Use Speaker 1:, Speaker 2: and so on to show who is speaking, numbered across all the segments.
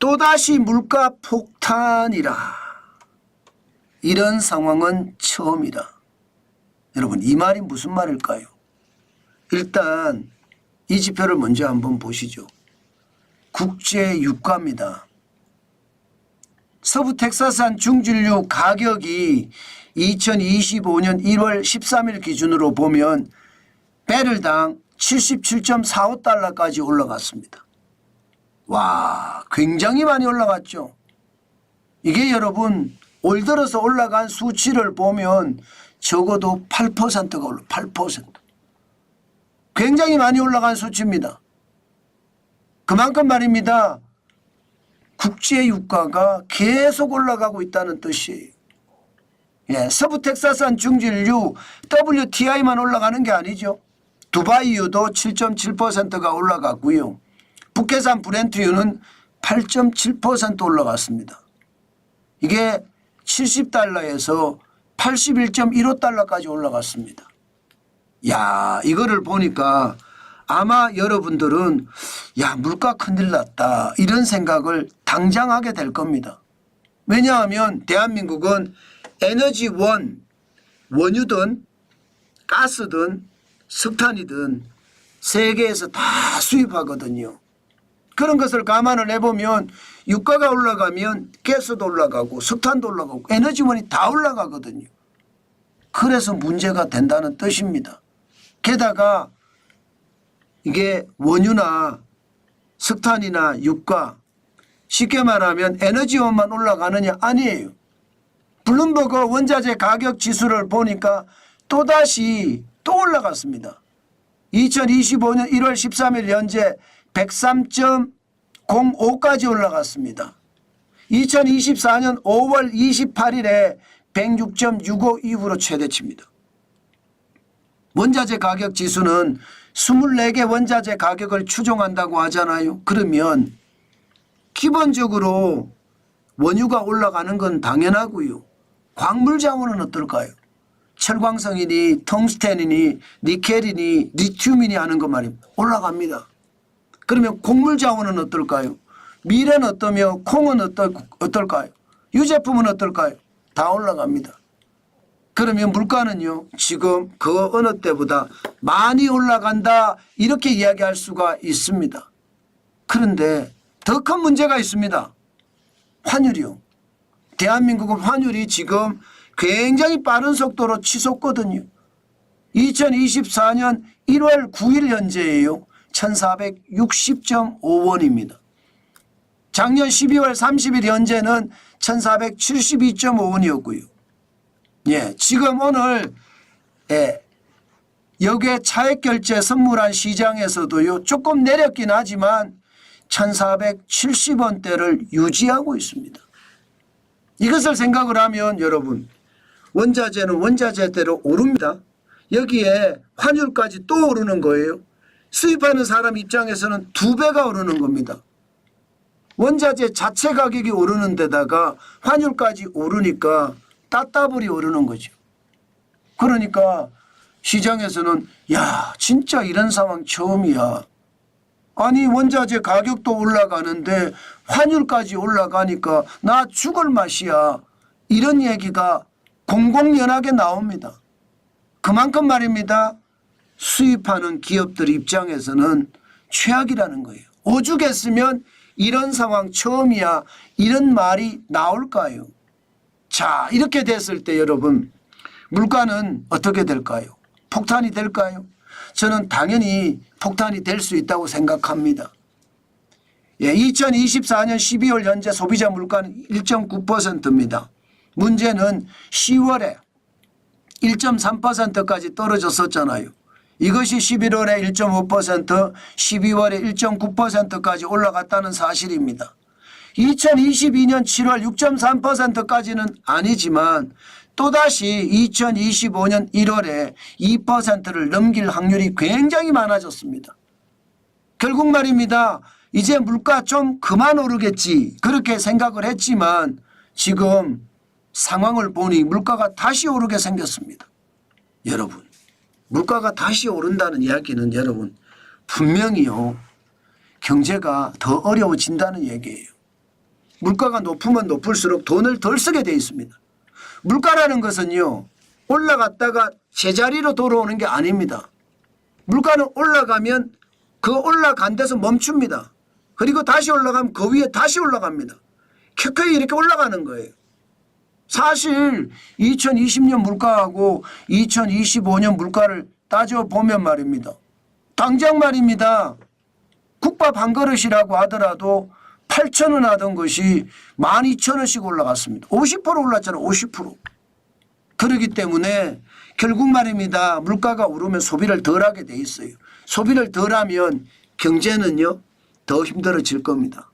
Speaker 1: 또다시 물가 폭탄이라. 이런 상황은 처음이다. 여러분, 이 말이 무슨 말일까요? 일단 이 지표를 먼저 한번 보시죠. 국제 유가입니다. 서부 텍사스산 중진류 가격이 2025년 1월 13일 기준으로 보면 배럴당 77.45달러까지 올라갔습니다. 와, 굉장히 많이 올라갔죠. 이게 여러분 올 들어서 올라간 수치를 보면 적어도 8%가 올라 8%. 굉장히 많이 올라간 수치입니다. 그만큼 말입니다. 국제 유가가 계속 올라가고 있다는 뜻이에요. 예, 서부 텍사스산 중진류 WTI만 올라가는 게 아니죠. 두바이유도 7.7%가 올라갔고요. 북해산 브렌트유는 8.7% 올라갔습니다. 이게 70달러에서 81.15달러까지 올라갔습니다. 야, 이거를 보니까 아마 여러분들은 야, 물가 큰일 났다 이런 생각을 당장 하게 될 겁니다. 왜냐하면 대한민국은 에너지원, 원유든 가스든 석탄이든 세계에서 다 수입하거든요. 그런 것을 감안을 해보면 유가가 올라가면 가스도 올라가고 석탄도 올라가고 에너지원이 다 올라가거든요. 그래서 문제가 된다는 뜻입니다. 게다가 이게 원유나 석탄이나 유가, 쉽게 말하면 에너지원만 올라가느냐? 아니에요. 블룸버그 원자재 가격 지수를 보니까 또다시 또 올라갔습니다. 2025년 1월 13일 현재 103.05까지 올라갔습니다. 2024년 5월 28일에 106.65 이후로 최대치입니다. 원자재 가격 지수는 24개 원자재 가격을 추종한다고 하잖아요. 그러면 기본적으로 원유가 올라가는 건 당연하고요. 광물 자원은 어떨까요? 철광성이니 텅스텐이니 니켈이니 리튬이니 하는 것 말입니다. 올라갑니다. 그러면 곡물 자원은 어떨까요? 밀은 어떠며 콩은 어떨까요? 유제품은 어떨까요? 다 올라갑니다. 그러면 물가는요, 지금 그 어느 때보다 많이 올라간다 이렇게 이야기할 수가 있습니다. 그런데 더 큰 문제가 있습니다. 환율이요. 대한민국은 환율이 지금 굉장히 빠른 속도로 치솟거든요. 2024년 1월 9일 현재예요. 1460.5원입니다. 작년 12월 30일 현재는 1472.5원이었고요. 예, 지금 오늘 여기에 차액결제 선물한 시장에서도요 조금 내렸긴 하지만 1470원대를 유지하고 있습니다. 이것을 생각을 하면 여러분 원자재는 원자재대로 오릅니다. 여기에 환율까지 또 오르는 거예요. 수입하는 사람 입장에서는 2배가 오르는 겁니다. 원자재 자체 가격이 오르는 데다가 환율까지 오르니까 따따블이 오르는 거죠. 그러니까 시장에서는 야, 진짜 이런 상황 처음이야. 아니 원자재 가격도 올라가는데 환율까지 올라가니까 나 죽을 맛이야. 이런 얘기가 공공연하게 나옵니다. 그만큼 말입니다. 수입하는 기업들 입장에서는 최악이라는 거예요. 오죽했으면 이런 상황 처음이야. 이런 말이 나올까요? 자, 이렇게 됐을 때 여러분 물가는 어떻게 될까요? 폭탄이 될까요? 저는 당연히 폭탄이 될 수 있다고 생각합니다. 예, 2024년 12월 현재 소비자 물가는 1.9%입니다. 문제는 10월에 1.3%까지 떨어졌었잖아요. 이것이 11월에 1.5%, 12월에 1.9%까지 올라갔다는 사실입니다. 2022년 7월 6.3%까지는 아니지만 또다시 2025년 1월에 2%를 넘길 확률이 굉장히 많아졌습니다. 결국 말입니다. 이제 물가 좀 그만 오르겠지 그렇게 생각을 했지만 지금 상황을 보니 물가가 다시 오르게 생겼습니다. 여러분 물가가 다시 오른다는 이야기는 여러분 분명히요 경제가 더 어려워진다는 얘기예요. 물가가 높으면 높을수록 돈을 덜 쓰게 돼 있습니다. 물가라는 것은요, 올라갔다가 제자리로 돌아오는 게 아닙니다. 물가는 올라가면 그 올라간 데서 멈춥니다. 그리고 다시 올라가면 그 위에 다시 올라갑니다. 켜켜이 이렇게 올라가는 거예요. 사실 2020년 물가하고 2025년 물가를 따져보면 말입니다. 당장 말입니다. 국밥 한 그릇이라고 하더라도 8,000원 하던 것이 12,000원씩 올라갔습니다. 50% 올랐잖아요. 50%. 그렇기 때문에 결국 말입니다. 물가가 오르면 소비를 덜하게 돼 있어요. 소비를 덜하면 경제는요 더 힘들어질 겁니다.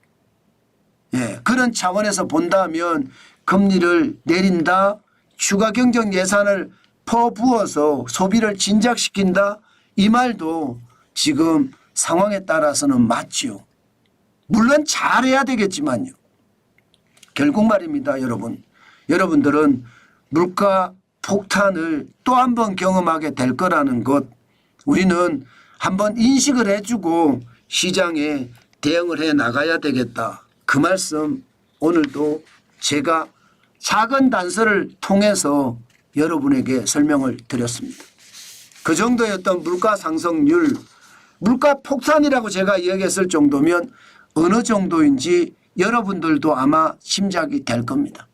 Speaker 1: 예, 그런 차원에서 본다면 금리를 내린다, 추가 경정 예산을 퍼부어서 소비를 진작시킨다, 이 말도 지금 상황에 따라서는 맞죠. 물론 잘해야 되겠지만요. 결국 말입니다, 여러분. 여러분들은 물가 폭탄을 또 한 번 경험하게 될 거라는 것, 우리는 한번 인식을 해주고 시장에 대응을 해 나가야 되겠다. 그 말씀 오늘도 제가 작은 단서를 통해서 여러분에게 설명을 드렸습니다. 그 정도였던 물가 상승률, 물가 폭탄이라고 제가 이야기했을 정도면 어느 정도인지 여러분들도 아마 짐작이 될 겁니다.